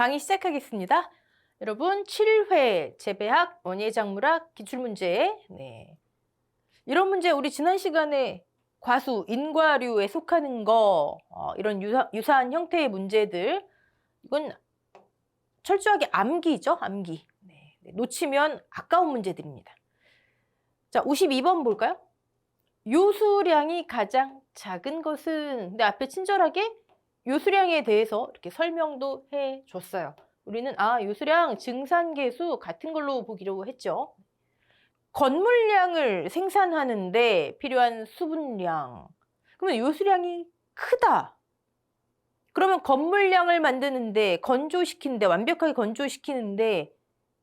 강의 시작하겠습니다. 여러분 7회 재배학 원예작물학 기출문제. 이런 문제 우리 지난 시간에 과수, 인과류에 속하는 거 이런 유사한 형태의 문제들 이건 철저하게 암기죠. 암기. 놓치면 아까운 문제들입니다. 자, 52번 볼까요? 요수량이 가장 작은 것은 근데 앞에 친절하게 요수량에 대해서 이렇게 설명도 해줬어요. 우리는 요수량, 증산계수 같은 걸로 보기로 했죠. 건물량을 생산하는데 필요한 수분량. 그러면 요수량이 크다. 그러면 건물량을 만드는데 건조시키는데 완벽하게 건조시키는데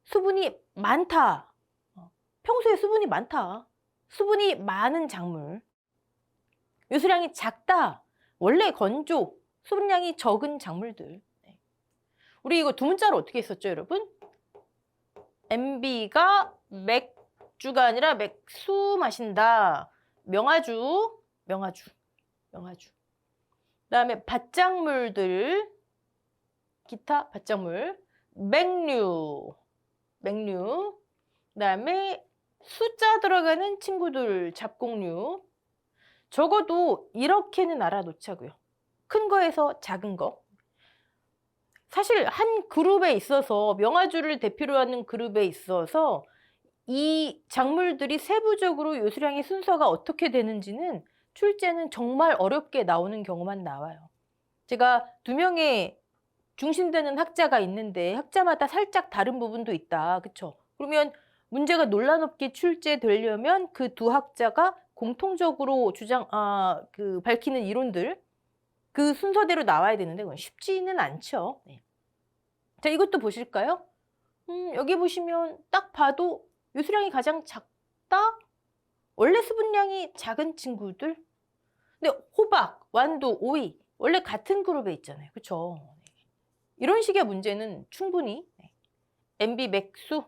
수분이 많다. 평소에 수분이 많다. 수분이 많은 작물. 요수량이 작다. 원래 건조, 수분량이 적은 작물들. 우리 이거 두 문자로 어떻게 썼죠, 여러분? MB가 맥주가 아니라 맥수 마신다. 명아주. 그다음에 밭작물들, 기타 밭작물, 맥류. 그다음에 숫자 들어가는 친구들, 잡곡류. 적어도 이렇게는 알아놓자고요. 큰 거에서 작은 거. 사실 한 그룹에 있어서 명아주를 대표로 하는 그룹에 있어서 이 작물들이 세부적으로 요수량의 순서가 어떻게 되는지는 출제는 정말 어렵게 나오는 경우만 나와요. 제가 2명의 중심되는 학자가 있는데 학자마다 살짝 다른 부분도 있다. 그쵸? 그러면 문제가 논란 없게 출제되려면 그 두 학자가 공통적으로 밝히는 이론들 그 순서대로 나와야 되는데 그건 쉽지는 않죠. 자, 이것도 보실까요? 여기 보시면 딱 봐도 요수량이 가장 작다? 원래 수분량이 작은 친구들? 근데 호박, 완두, 오이 원래 같은 그룹에 있잖아요. 그쵸? 이런 식의 문제는 충분히 MB 맥수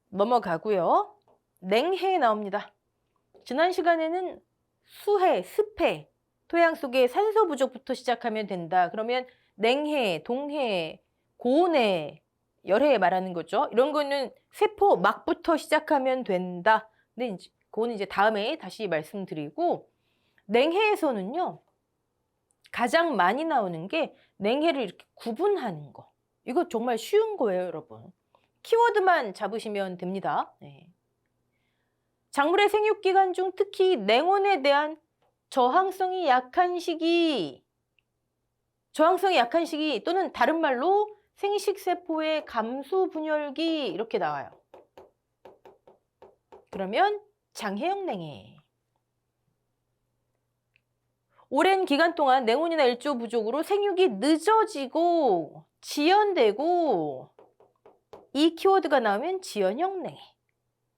넘어가고요. 냉해 나옵니다. 지난 시간에는 수해, 습해, 토양 속에 산소 부족부터 시작하면 된다. 그러면 냉해, 동해, 고온해, 열해 말하는 거죠. 이런 거는 세포 막부터 시작하면 된다. 근데 그거는 이제 다음에 다시 말씀드리고 냉해에서는요. 가장 많이 나오는 게 냉해를 이렇게 구분하는 거. 이거 정말 쉬운 거예요, 여러분. 키워드만 잡으시면 됩니다. 작물의 생육기간 중 특히 냉온에 대한 저항성이 약한 시기 또는 다른 말로 생식세포의 감소 분열기 이렇게 나와요. 그러면 장해형 냉해. 오랜 기간 동안 냉온이나 일조 부족으로 생육이 늦어지고 지연되고 이 키워드가 나오면 지연형 냉해.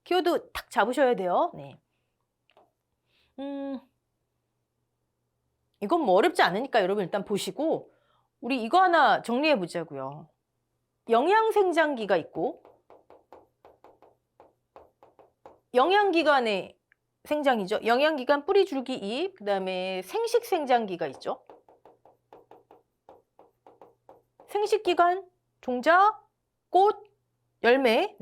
키워드 탁 잡으셔야 돼요. 이건 뭐 어렵지 않으니까 여러분 일단 보시고 우리 이거 하나 정리해 보자고요. 영양생장기가 있고 영양기관의 생장이죠. 영양기관 뿌리, 줄기, 잎, 그 다음에 생식생장기가 있죠. 생식기관, 종자, 꽃, 열매.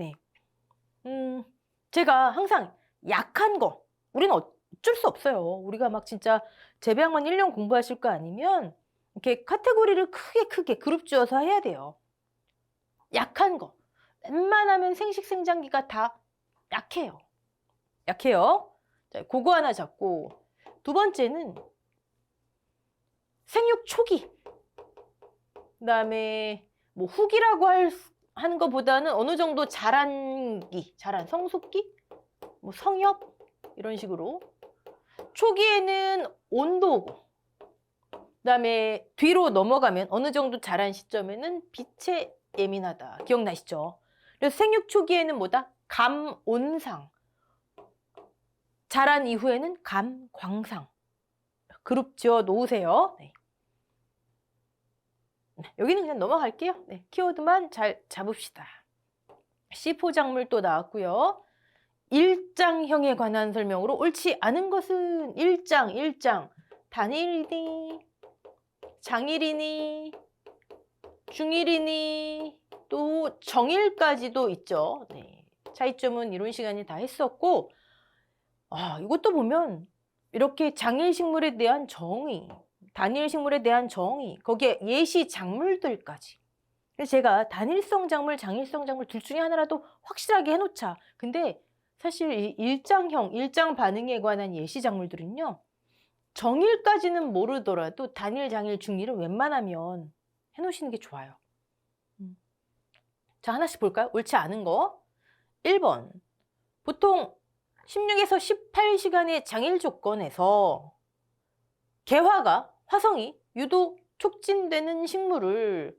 제가 항상 약한 거, 우리는 어쩔 수 없어요. 우리가 막 진짜 재배학만 1년 공부하실 거 아니면 이렇게 카테고리를 크게 그룹 지어서 해야 돼요. 약한 거. 웬만하면 생식생장기가 다 약해요. 자, 그거 하나 잡고 두 번째는 생육 초기. 그다음에 뭐 후기라고 하는 것보다는 어느 정도 자란 성숙기, 뭐 성엽 이런 식으로 초기에는 온도고 그다음에 뒤로 넘어가면 어느 정도 자란 시점에는 빛에 예민하다. 기억나시죠? 그래서 생육 초기에는 뭐다? 감온상. 자란 이후에는 감광상. 그룹 지어 놓으세요. 여기는 그냥 넘어갈게요. 키워드만 잘 잡읍시다. C4 작물 또 나왔고요. 일장형에 관한 설명으로 옳지 않은 것은 일장. 단일이니, 장일이니, 중일이니 또 정일까지도 있죠. 네. 차이점은 이론 시간이 다 했었고, 이것도 보면 이렇게 장일 식물에 대한 정의, 단일 식물에 대한 정의, 거기에 예시 작물들까지. 그래서 제가 단일성 작물, 장일성 작물 둘 중에 하나라도 확실하게 해놓자. 근데 사실 이 일장형, 일장 반응에 관한 예시 작물들은요, 정일까지는 모르더라도 단일, 장일, 중일은 웬만하면 해놓으시는 게 좋아요. 자, 하나씩 볼까요? 옳지 않은 거. 1번. 보통 16에서 18시간의 장일 조건에서 개화가, 화성이 유독 촉진되는 식물을,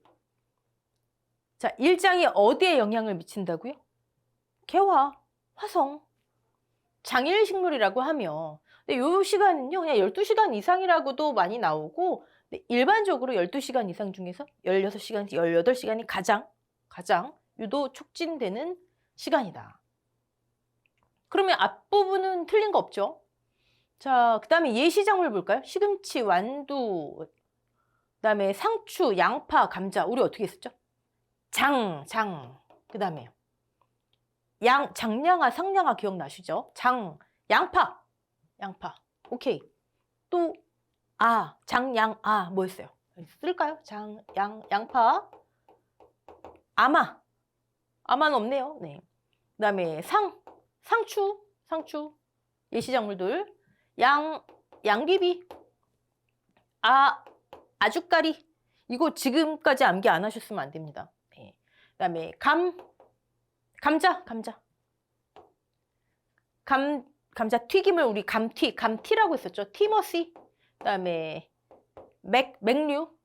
자, 일장이 어디에 영향을 미친다고요? 개화, 화성, 장일 식물이라고 하며, 근데 요 시간은요, 그냥 12시간 이상이라고도 많이 나오고, 일반적으로 12시간 이상 중에서 16시간, 18시간이 가장 유독 촉진되는 시간이다. 그러면 앞부분은 틀린 거 없죠? 자, 그 다음에 예시작물 볼까요? 시금치, 완두, 그 다음에 상추, 양파, 감자. 우리 어떻게 했었죠? 그 다음에 장량아, 상량아 기억나시죠? 양파. 오케이. 또 장양아 뭐였어요? 쓸까요? 양파. 아마는 없네요. 네. 그 다음에 상추. 예시작물들. 양귀비. 아주까리. 이거 지금까지 암기 안 하셨으면 안 됩니다. 네. 그 다음에 감자. 감자 튀김을 우리 감티라고 했었죠. 티머시. 그 다음에 맥류.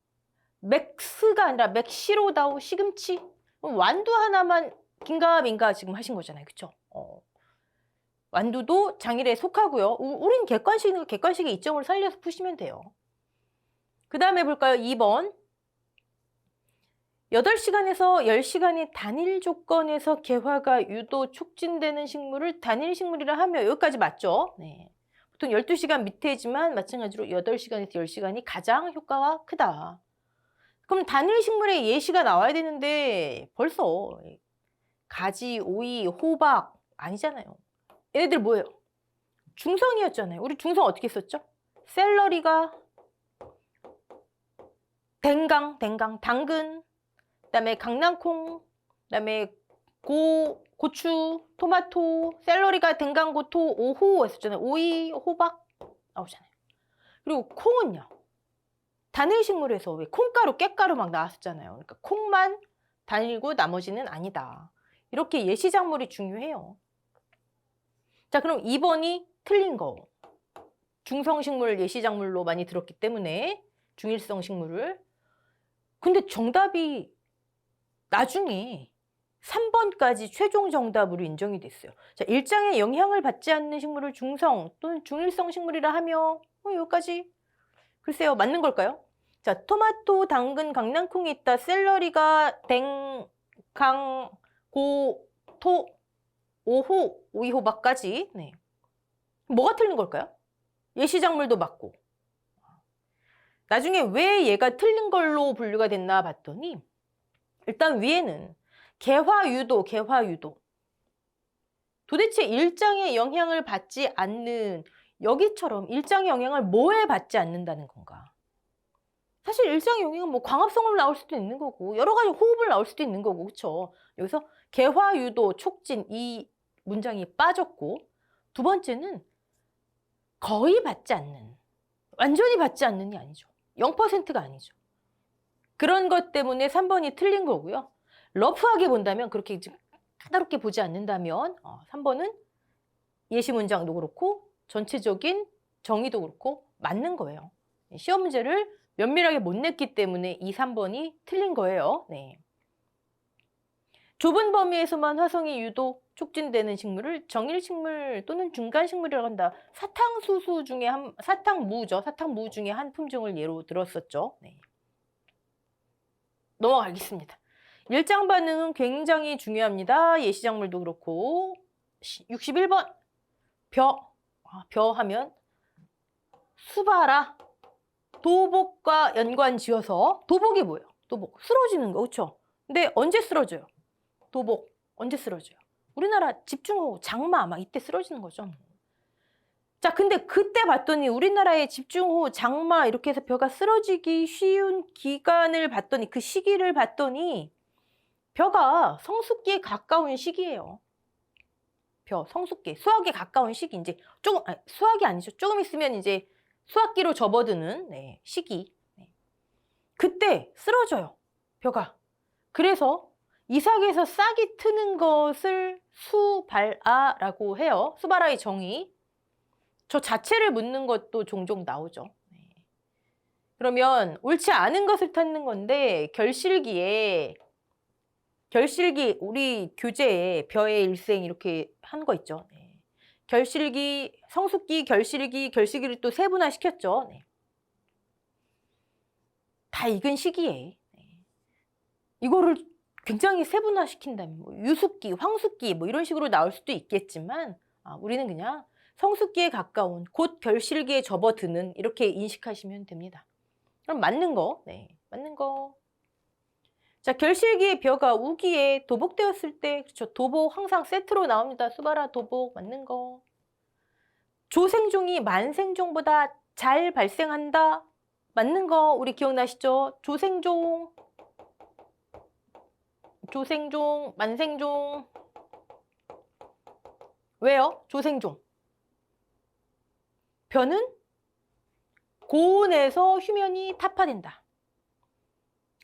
맥스가 아니라 맥시로다오 시금치. 완두 하나만 긴가민가 지금 하신 거잖아요. 그쵸? 완두도 장일에 속하고요. 우린 객관식의 이점을 살려서 푸시면 돼요. 그 다음에 볼까요? 2번. 8시간에서 10시간의 단일 조건에서 개화가 유독 촉진되는 식물을 단일 식물이라 하며, 여기까지 맞죠? 네. 보통 12시간 밑에지만 마찬가지로 8시간에서 10시간이 가장 효과가 크다. 그럼 단일 식물의 예시가 나와야 되는데 벌써 가지, 오이, 호박 아니잖아요. 얘네들 뭐예요? 중성이었잖아요. 우리 중성 어떻게 썼죠? 샐러리가 당근, 그다음에 강낭콩, 그다음에 고추, 토마토, 샐러리가 댕강고토, 오호 했었잖아요. 오이, 호박 나오잖아요. 그리고 콩은요. 단일 식물에서 왜 콩가루, 깻가루 막 나왔었잖아요. 그러니까 콩만 단일고 나머지는 아니다. 이렇게 예시작물이 중요해요. 자, 그럼 2번이 틀린 거. 중성식물 예시작물로 많이 들었기 때문에 중일성 식물을. 근데 정답이 나중에 3번까지 최종 정답으로 인정이 됐어요. 자, 일장에 영향을 받지 않는 식물을 중성 또는 중일성 식물이라 하며 여기까지 글쎄요, 맞는 걸까요? 자, 토마토, 당근, 강낭콩이 있다. 샐러리가 오호, 오이호박까지. 네. 뭐가 틀린 걸까요? 예시작물도 맞고. 나중에 왜 얘가 틀린 걸로 분류가 됐나 봤더니 일단 위에는 개화유도. 도대체 일장에 영향을 받지 않는, 여기처럼 일장의 영향을 뭐에 받지 않는다는 건가? 사실 일장의 영향은 뭐 광합성으로 나올 수도 있는 거고 여러 가지 호흡을 나올 수도 있는 거고, 그렇죠? 여기서 개화유도 촉진 이 문장이 빠졌고, 두 번째는 거의 받지 않는, 완전히 받지 않는이 아니죠. 0%가 아니죠. 그런 것 때문에 3번이 틀린 거고요. 러프하게 본다면, 그렇게 까다롭게 보지 않는다면 3번은 예시 문장도 그렇고 전체적인 정의도 그렇고 맞는 거예요. 시험 문제를 면밀하게 못 냈기 때문에 2, 3번이 틀린 거예요. 네. 좁은 범위에서만 화성이 유독 촉진되는 식물을 정일식물 또는 중간식물이라고 한다. 사탕수수 중에 사탕무 중에 한 품종을 예로 들었었죠. 네. 넘어가겠습니다. 일장 반응은 굉장히 중요합니다. 예시작물도 그렇고. 61번 벼 하면 수바라, 도복과 연관 지어서, 도복이 뭐예요? 도복. 쓰러지는 거, 그렇죠? 근데 언제 쓰러져요? 도복. 언제 쓰러져요? 우리나라 집중호우, 장마 막 이때 쓰러지는 거죠. 자, 근데 그때 봤더니 우리나라의 집중호우, 장마 이렇게 해서 벼가 쓰러지기 쉬운 기간을 봤더니 그 시기를 봤더니 벼가 성숙기에 가까운 시기예요. 벼, 성숙기, 수확에 가까운 시기. 이제 조금, 수확이 아니죠. 조금 있으면 이제 수확기로 접어드는 시기. 그때 쓰러져요, 벼가. 그래서 이삭에서 싹이 트는 것을 수발아라고 해요. 수발아의 정의. 저 자체를 묻는 것도 종종 나오죠. 그러면 옳지 않은 것을 찾는 건데 결실기 우리 교재에 벼의 일생 이렇게 한 거 있죠. 결실기, 성숙기, 결실기를 또 세분화 시켰죠. 다 익은 시기에 이거를 굉장히 세분화 시킨다면 뭐 유숙기, 황숙기 뭐 이런 식으로 나올 수도 있겠지만 우리는 그냥 성숙기에 가까운 곧 결실기에 접어드는 이렇게 인식하시면 됩니다. 그럼 맞는 거, 맞는 거. 자, 결실기의 벼가 우기에 도복되었을 때, 그렇죠. 도복 항상 세트로 나옵니다. 수바라 도복 맞는 거. 조생종이 만생종보다 잘 발생한다. 맞는 거 우리 기억나시죠? 조생종, 만생종. 왜요? 조생종. 벼는 고온에서 휴면이 타파된다.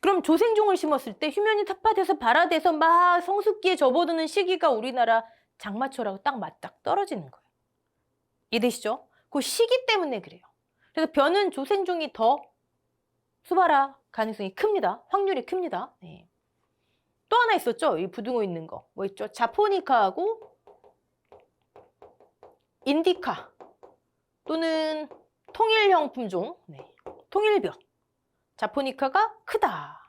그럼 조생종을 심었을 때 휴면이 타파돼서 발화돼서 막 성숙기에 접어드는 시기가 우리나라 장마철하고 딱 맞딱 떨어지는 거예요. 이해되시죠? 그 시기 때문에 그래요. 그래서 벼는 조생종이 더 수발화 가능성이 큽니다. 확률이 큽니다. 또 하나 있었죠? 이 부등호 있는 거. 뭐 있죠? 자포니카하고 인디카 또는 통일형 품종. 통일벼. 자포니카가 크다.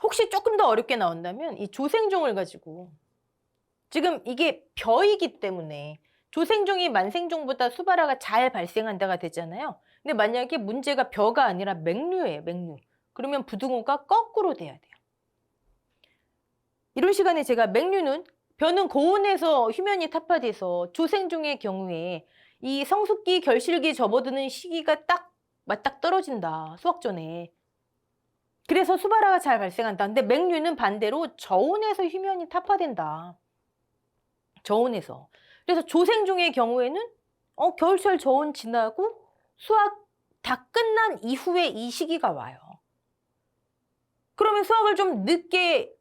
혹시 조금 더 어렵게 나온다면 이 조생종을 가지고 지금 이게 벼이기 때문에 조생종이 만생종보다 수발화가 잘 발생한다가 되잖아요. 근데 만약에 문제가 벼가 아니라 맹류예요. 맹류. 그러면 부등호가 거꾸로 돼야 돼요. 이런 시간에 제가 맹류는 벼는 고온에서 휴면이 타파돼서 조생종의 경우에 이 성숙기, 결실기에 접어드는 시기가 딱 맞딱 떨어진다. 수확 전에. 그래서 수발화가 잘 발생한다. 근데 맹류는 반대로 저온에서 휴면이 타파된다. 저온에서. 그래서 조생종의 경우에는 겨울철 저온 지나고 수확 다 끝난 이후에 이 시기가 와요. 그러면 수확을 좀 늦게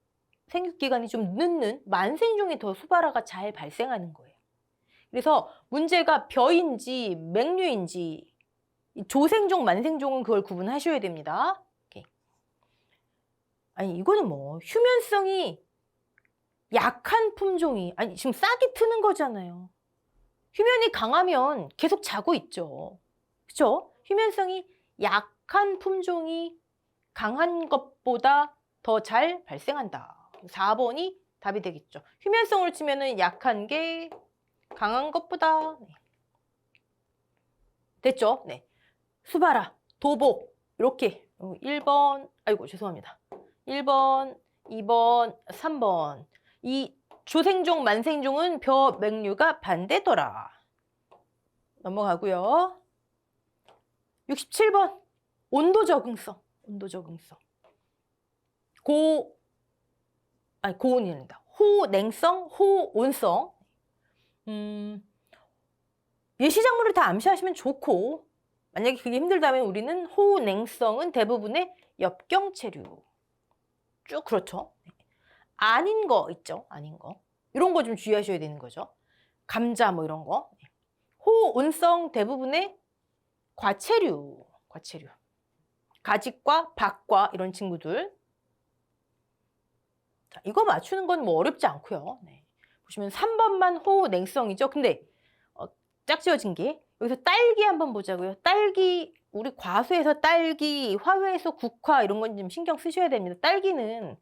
생육기간이 좀 늦는 만생종이 더 수발화가 잘 발생하는 거예요. 그래서 문제가 벼인지 맹류인지 조생종, 만생종은 그걸 구분하셔야 됩니다. 아니 이거는 뭐 휴면성이 약한 품종이 지금 싹이 트는 거잖아요. 휴면이 강하면 계속 자고 있죠. 그렇죠? 휴면성이 약한 품종이 강한 것보다 더 잘 발생한다. 4번이 답이 되겠죠. 휴면성을 치면은 약한 게 강한 것보다. 됐죠? 수발화, 도복 이렇게 1번, 죄송합니다. 1번, 2번, 3번. 이 조생종, 만생종은 벼, 맹류가 반대더라. 넘어가고요. 67번. 온도 적응성. 고온이 아니다. 호냉성, 호온성. 예시작물을 다 암시하시면 좋고, 만약에 그게 힘들다면 우리는 호냉성은 대부분의 엽경체류. 쭉 그렇죠. 아닌 거 있죠. 아닌 거. 이런 거 좀 주의하셔야 되는 거죠. 감자 뭐 이런 거. 호온성 대부분의 과체류. 가직과 박과 이런 친구들. 자, 이거 맞추는 건 뭐 어렵지 않고요. 보시면 3번만 호냉성이죠. 근데 짝지어진 게 여기서 딸기 한번 보자고요. 딸기 우리 과수에서 딸기, 화훼에서 국화 이런 건 좀 신경 쓰셔야 됩니다. 딸기는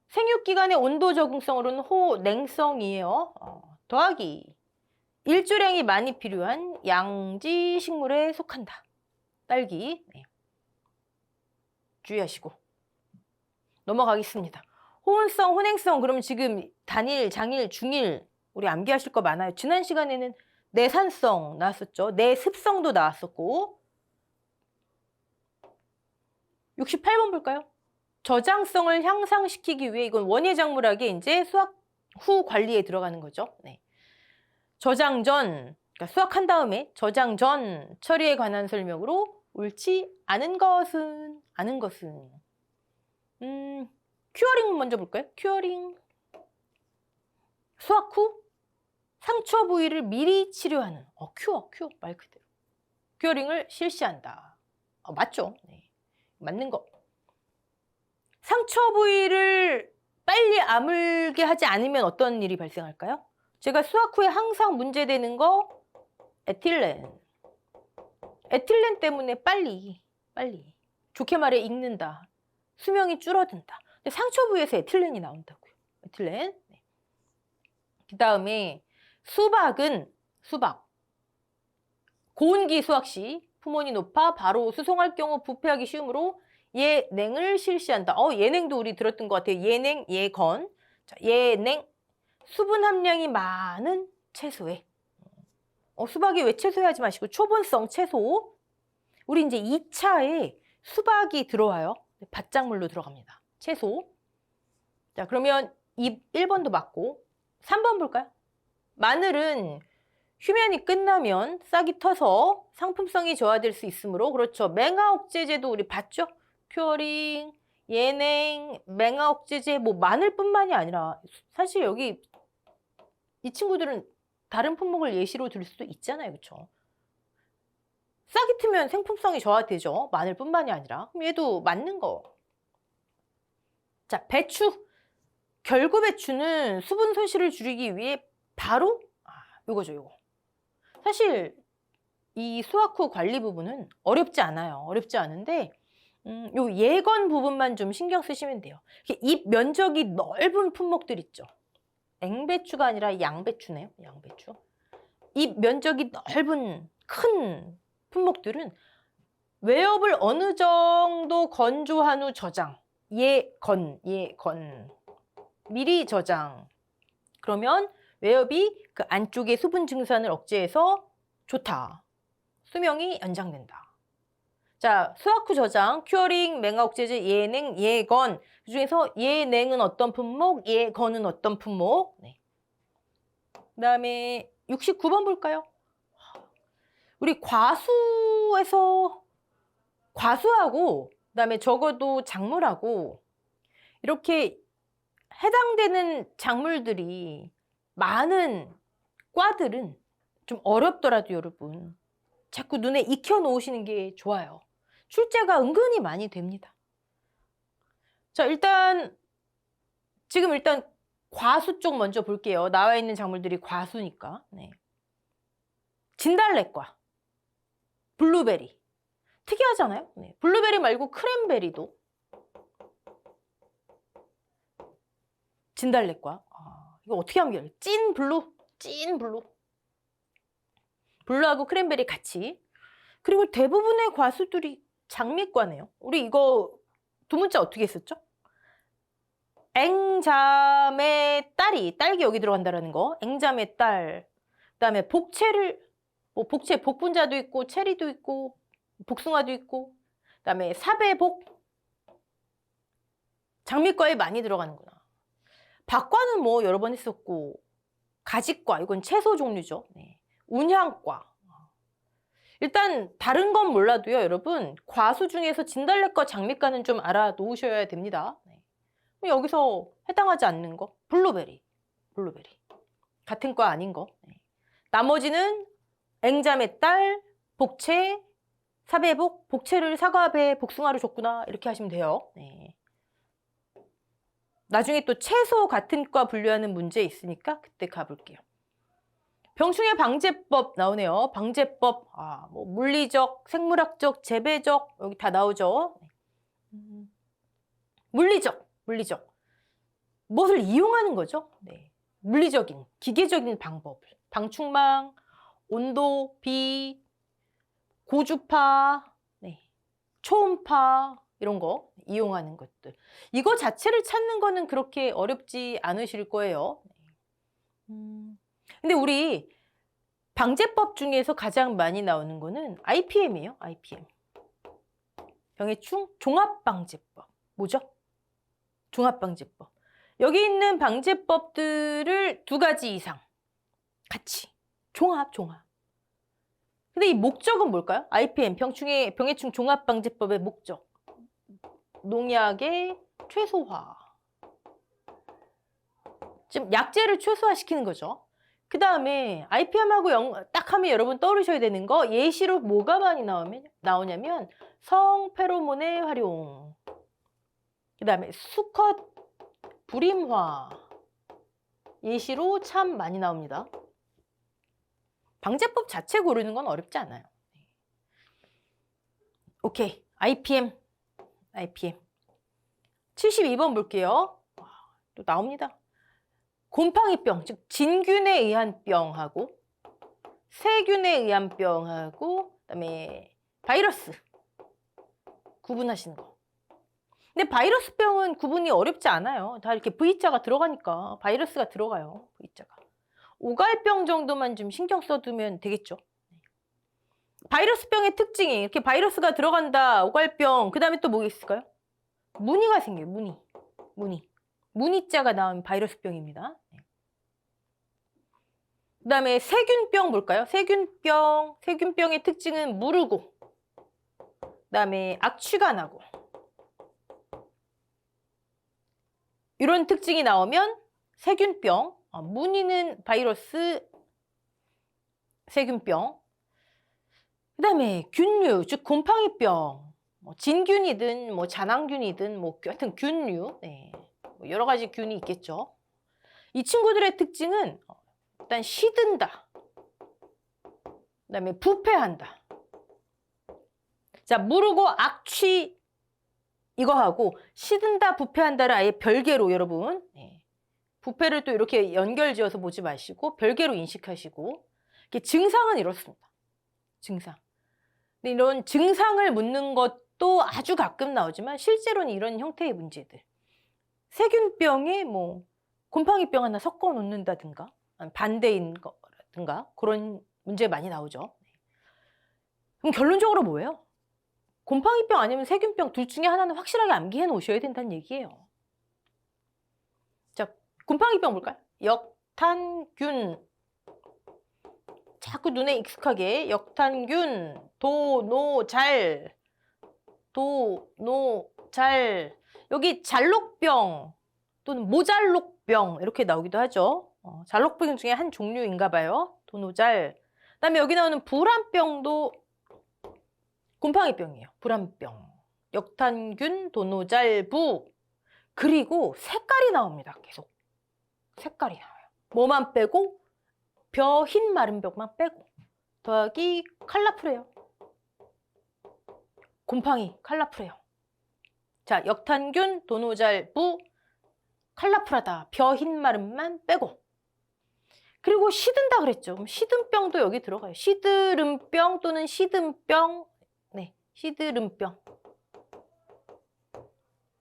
생육기간의 온도 적응성으로는 호냉성이에요. 더하기 일조량이 많이 필요한 양지 식물에 속한다. 딸기. 네. 주의하시고 넘어가겠습니다. 호운성, 혼행성, 그러면 지금 단일, 장일, 중일 우리 암기하실 거 많아요. 지난 시간에는 내산성 나왔었죠. 내습성도 나왔었고 68번 볼까요? 저장성을 향상시키기 위해 이건 원예작물학의 이제 수확 후 관리에 들어가는 거죠. 네. 저장 전, 그러니까 수확한 다음에 저장 전 처리에 관한 설명으로 옳지 않은 것은 큐어링 먼저 볼까요? 큐어링. 수확 후 상처 부위를 미리 치료하는 큐어 말 그대로 큐어링을 실시한다. 맞죠? 네. 맞는 거. 상처 부위를 빨리 아물게 하지 않으면 어떤 일이 발생할까요? 제가 수확 후에 항상 문제되는 거 에틸렌. 에틸렌 때문에 빨리 좋게 말해 익는다. 수명이 줄어든다. 근데 상처 부위에서 에틸렌이 나온다고요. 에틸렌. 네. 그 다음에 수박. 고온기 수확 시 품온이 높아 바로 수송할 경우 부패하기 쉬우므로 예냉을 실시한다. 예냉도 우리 들었던 것 같아요. 예냉, 예건. 자, 예냉. 수분 함량이 많은 채소에. 수박이 왜 채소에 하지 마시고 초본성 채소. 우리 이제 2차에 수박이 들어와요. 밭작물로 들어갑니다. 채소. 자, 그러면 1번도 맞고 3번 볼까요? 마늘은 휴면이 끝나면 싹이 터서 상품성이 저하될 수 있으므로 그렇죠. 맹아 억제제도 우리 봤죠? 큐어링, 예냉, 맹아 억제제 뭐 마늘뿐만이 아니라 사실 여기 이 친구들은 다른 품목을 예시로 들 수도 있잖아요. 그렇죠? 싹이 트면 생품성이 저하되죠. 마늘뿐만이 아니라. 그럼 얘도 맞는 거. 자, 배추. 결구 배추는 수분 손실을 줄이기 위해 바로 요거죠. 사실 이 수확 후 관리 부분은 어렵지 않아요. 어렵지 않은데 요 예건 부분만 좀 신경 쓰시면 돼요. 잎 면적이 넓은 품목들 있죠. 앵배추가 아니라 양배추네요. 양배추. 잎 면적이 넓은 큰 품목들은 외엽을 어느 정도 건조한 후 저장. 예건. 미리 저장. 그러면 외엽이 그 안쪽의 수분 증산을 억제해서 좋다. 수명이 연장된다. 자, 수확 후 저장, 큐어링, 맹아 억제제, 예냉, 예건. 그 중에서 예냉은 어떤 품목, 예건은 어떤 품목. 네. 그 다음에 69번 볼까요? 우리 과수하고 그다음에 적어도 작물하고 이렇게 해당되는 작물들이 많은 과들은 좀 어렵더라도 여러분 자꾸 눈에 익혀 놓으시는 게 좋아요. 출제가 은근히 많이 됩니다. 자, 지금 일단 과수 쪽 먼저 볼게요. 나와 있는 작물들이 과수니까. 네. 진달래과, 블루베리. 특이하잖아요. 네. 블루베리 말고 크랜베리도 진달래과. 이거 어떻게 하면 돼요? 찐 블루. 블루하고 크랜베리 같이. 그리고 대부분의 과수들이 장미과네요. 우리 이거 두 문자 어떻게 했었죠? 앵자매 딸이, 딸기 여기 들어간다라는 거. 앵자매 딸. 그다음에 복분자도 있고 체리도 있고 복숭아도 있고 그다음에 사배복. 장미과에 많이 들어가는구나. 박과는 뭐 여러 번 했었고 가지과 이건 채소 종류죠. 네. 운향과. 일단 다른 건 몰라도요. 여러분 과수 중에서 진달래과 장미과는 좀 알아놓으셔야 됩니다. 네. 여기서 해당하지 않는 거 블루베리. 같은 과 아닌 거. 네. 나머지는 앵자매 딸, 복채, 사배복, 복채를 사과배, 복숭아로 줬구나 이렇게 하시면 돼요. 네. 나중에 또 채소 같은 과 분류하는 문제 있으니까 그때 가볼게요. 병충해 방제법 나오네요. 방제법, 뭐 물리적, 생물학적, 재배적 여기 다 나오죠. 물리적. 무엇을 이용하는 거죠? 네. 물리적인, 기계적인 방법. 방충망, 온도, 비, 고주파, 초음파 이런 거 이용하는 것들. 이거 자체를 찾는 거는 그렇게 어렵지 않으실 거예요. 근데 우리 방제법 중에서 가장 많이 나오는 거는 IPM이에요. IPM. 병해충 종합방제법. 뭐죠? 종합방제법. 여기 있는 방제법들을 2가지 이상 같이 종합. 근데 이 목적은 뭘까요? IPM, 병해충 종합방제법의 목적. 농약의 최소화. 지금 약재를 최소화시키는 거죠. 그 다음에 IPM하고 딱 하면 여러분 떠오르셔야 되는 거, 예시로 뭐가 많이 나오냐면 성페로몬의 활용. 그 다음에 수컷 불임화. 예시로 참 많이 나옵니다. 방제법 자체 고르는 건 어렵지 않아요. 오케이. IPM. 72번 볼게요. 또 나옵니다. 곰팡이병, 즉 진균에 의한 병하고 세균에 의한 병하고 그다음에 바이러스 구분하시는 거. 근데 바이러스병은 구분이 어렵지 않아요. 다 이렇게 V자가 들어가니까 바이러스가 들어가요. V자가. 오갈병 정도만 좀 신경 써두면 되겠죠. 바이러스병의 특징이 이렇게 바이러스가 들어간다. 오갈병. 그 다음에 또 뭐 있을까요? 무늬가 생겨요. 무늬. 무늬자가 나온 바이러스병입니다. 그 다음에 세균병 볼까요? 세균병의 특징은 무르고, 그 다음에 악취가 나고, 이런 특징이 나오면 세균병, 무늬는 바이러스, 세균병, 그 다음에 균류, 즉 곰팡이병, 진균이든 잔황균이든 하여튼 균류, 여러 가지 균이 있겠죠. 이 친구들의 특징은 일단 시든다, 그 다음에 부패한다. 자, 무르고 악취 이거하고 시든다, 부패한다를 아예 별개로 여러분, 부패를 또 이렇게 연결지어서 보지 마시고 별개로 인식하시고, 증상은 이렇습니다. 증상. 근데 이런 증상을 묻는 것도 아주 가끔 나오지만 실제로는 이런 형태의 문제들. 세균병에 곰팡이병 하나 섞어 놓는다든가 반대인 거라든가 그런 문제 많이 나오죠. 그럼 결론적으로 뭐예요? 곰팡이병 아니면 세균병 둘 중에 하나는 확실하게 암기해 놓으셔야 된다는 얘기예요. 자, 곰팡이병 볼까요? 역탄균. 자꾸 눈에 익숙하게 역탄균, 도노잘. 여기 잘록병 또는 모잘록병 이렇게 나오기도 하죠. 잘록병 중에 한 종류인가 봐요. 도노잘. 그다음에 여기 나오는 불안병도 곰팡이병이에요. 불안병. 역탄균, 도노잘부. 그리고 색깔이 나옵니다. 계속. 색깔이 나와요. 뭐만 빼고? 벼 흰 마른 벽만 빼고. 더하기 칼라풀해요. 곰팡이 칼라풀해요. 자, 역탄균, 도노잘부, 칼라풀하다. 벼 흰 마름만 빼고. 그리고 시든다 그랬죠. 그럼 시든병도 여기 들어가요. 시드름병 또는 시든병. 시드름병.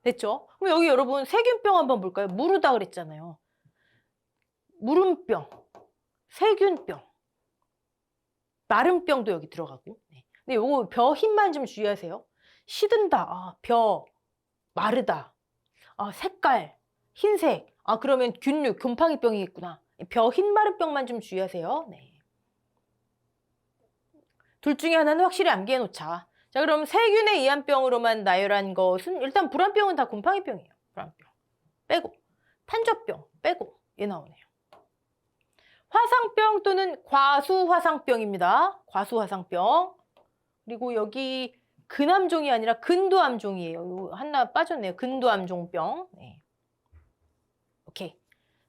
됐죠? 그럼 여기 여러분 세균병 한번 볼까요? 무르다 그랬잖아요. 무름병, 세균병, 마름병도 여기 들어가고. 근데 요거 벼 흰만 좀 주의하세요. 시든다, 벼, 마르다, 색깔, 흰색. 그러면 균류, 곰팡이병이겠구나. 벼 흰마름병만 좀 주의하세요. 둘 중에 하나는 확실히 암기해 놓자. 자, 그럼 세균에 의한 병으로만 나열한 것은 일단 불안병은 다 곰팡이병이에요. 불안병 빼고, 탄저병 빼고 얘 나오네요. 화상병 또는 과수화상병입니다. 과수화상병. 그리고 여기 근암종이 아니라 근도암종이에요. 하나 빠졌네요. 근도암종병. 오케이.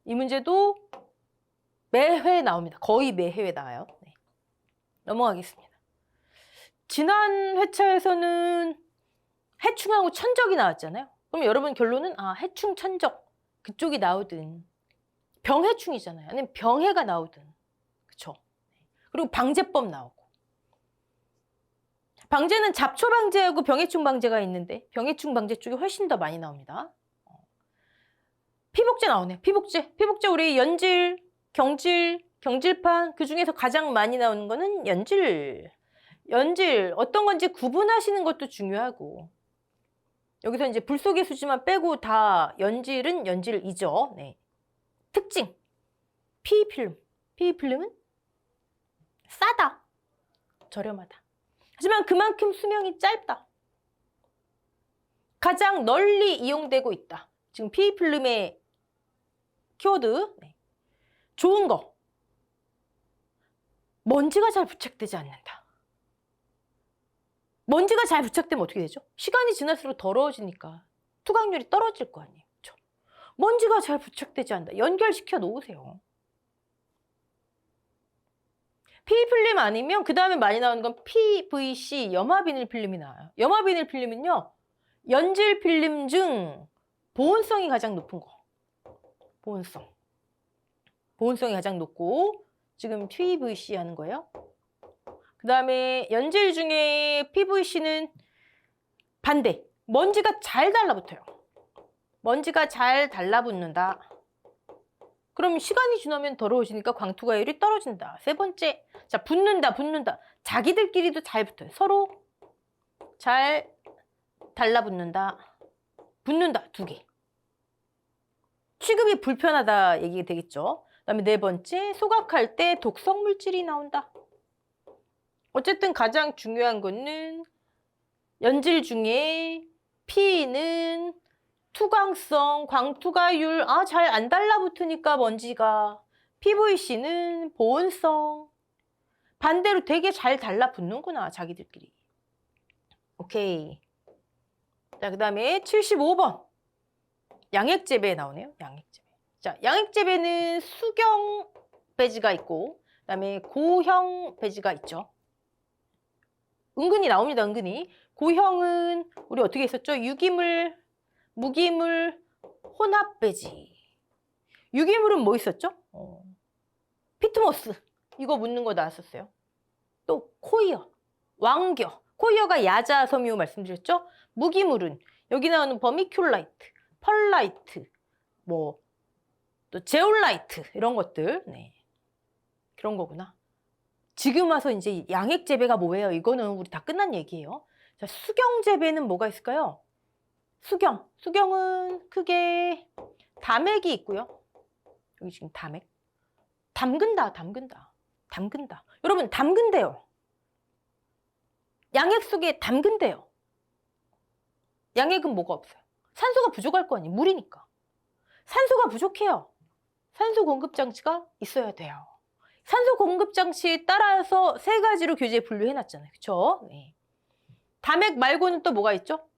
이 문제도 매회 나옵니다. 거의 매회 나와요. 넘어가겠습니다. 지난 회차에서는 해충하고 천적이 나왔잖아요. 그럼 여러분 결론은 해충, 천적 그쪽이 나오든 병해충이잖아요. 아니면 병해가 나오든 그쵸? 그리고 방제법 나오고. 방제는 잡초 방제하고 병해충 방제가 있는데 병해충 방제 쪽이 훨씬 더 많이 나옵니다. 피복제 나오네요. 피복제 우리 연질, 경질, 경질판 그 중에서 가장 많이 나오는 거는 연질 어떤 건지 구분하시는 것도 중요하고 여기서 이제 불 속의 수지만 빼고 다 연질은 연질이죠. 네. 특징 피필름은 싸다, 저렴하다. 하지만 그만큼 수명이 짧다. 가장 널리 이용되고 있다. 지금 피필름의 키워드. 네. 좋은 거. 먼지가 잘 부착되지 않는다. 먼지가 잘 부착되면 어떻게 되죠? 시간이 지날수록 더러워지니까 투각률이 떨어질 거 아니에요. 그렇죠? 먼지가 잘 부착되지 않는다. 연결시켜 놓으세요. PE 필름 아니면 그 다음에 많이 나오는 건 PVC 염화비닐 필름이 나와요. 염화비닐 필름은요. 연질 필름 중 보온성이 가장 높은 거. 보온성이 가장 높고 지금 PVC 하는 거예요. 그 다음에 연질 중에 PVC는 반대. 먼지가 잘 달라붙어요. 먼지가 잘 달라붙는다. 그럼 시간이 지나면 더러워지니까 광투가율이 떨어진다. 세 번째, 자 붙는다. 자기들끼리도 잘 붙어요. 서로 잘 달라붙는다. 붙는다. 2개. 취급이 불편하다 얘기가 되겠죠. 그 다음에 네 번째, 소각할 때 독성 물질이 나온다. 어쨌든 가장 중요한 거는 연질 중에 P는 투광성, 광투가율, 잘 안 달라붙으니까 먼지가. PVC는 보온성. 반대로 되게 잘 달라붙는구나, 자기들끼리. 오케이. 자, 그 다음에 75번. 양액재배 나오네요, 양액재배. 자, 양액재배는 수경 배지가 있고, 그 다음에 고형 배지가 있죠. 은근히 나옵니다, 은근히. 고형은 우리 어떻게 했었죠? 유기물, 무기물, 혼합 배지. 유기물은 뭐 있었죠? 피트모스. 이거 묻는 거 나왔었어요. 또 코이어, 왕겨. 코이어가 야자 섬유 말씀드렸죠? 무기물은 여기 나오는 버미큘라이트, 펄라이트, 뭐 또 제올라이트 이런 것들. 네. 그런 거구나. 지금 와서 이제 양액 재배가 뭐예요? 이거는 우리 다 끝난 얘기예요. 자, 수경 재배는 뭐가 있을까요? 수경은 크게 담액이 있고요. 여기 지금 담액. 담근다. 여러분, 담근대요. 양액 속에 담근대요. 양액은 뭐가 없어요? 산소가 부족할 거 아니에요. 물이니까. 산소가 부족해요. 산소 공급 장치가 있어야 돼요. 산소 공급 장치에 따라서 3가지로 교재에 분류해 놨잖아요. 그쵸? 네. 담액 말고는 또 뭐가 있죠?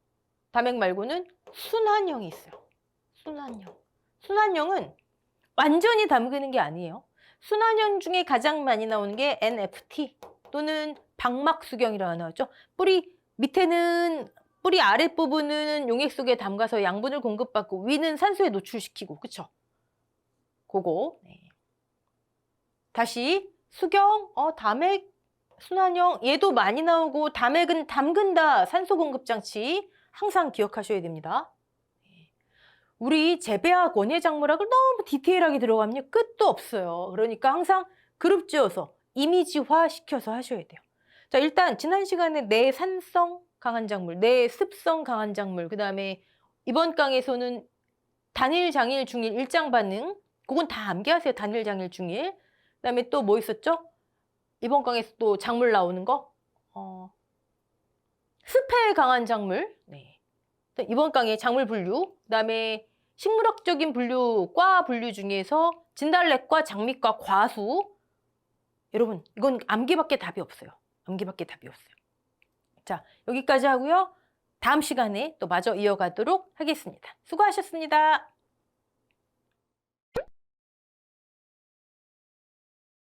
담액 말고는 순환형이 있어요. 순환형은 완전히 담그는 게 아니에요. 순환형 중에 가장 많이 나오는 게 NFT 또는 박막수경이라고 나오죠. 뿌리 밑에는 뿌리 아랫부분은 용액 속에 담가서 양분을 공급받고 위는 산소에 노출시키고, 그쵸? 그거. 네. 다시 수경, 담액, 순환형 얘도 많이 나오고 담액은 담근다. 산소 공급 장치 항상 기억하셔야 됩니다. 우리 재배학, 원예작물학을 너무 디테일하게 들어가면 끝도 없어요. 그러니까 항상 그룹 지어서 이미지화 시켜서 하셔야 돼요. 자, 일단 지난 시간에 내산성 강한 작물, 내습성 강한 작물, 그 다음에 이번 강에서는 단일, 장일, 중일, 일장 반응, 그건 다 암기하세요. 단일, 장일, 중일. 그 다음에 또 뭐 있었죠? 이번 강에서 또 작물 나오는 거, 습해 강한 작물. 네. 이번 강의 작물 분류, 그 다음에 식물학적인 분류, 과 분류 중에서 진달래과, 장미과, 과수. 여러분, 이건 암기밖에 답이 없어요. 자, 여기까지 하고요. 다음 시간에 또 마저 이어가도록 하겠습니다. 수고하셨습니다.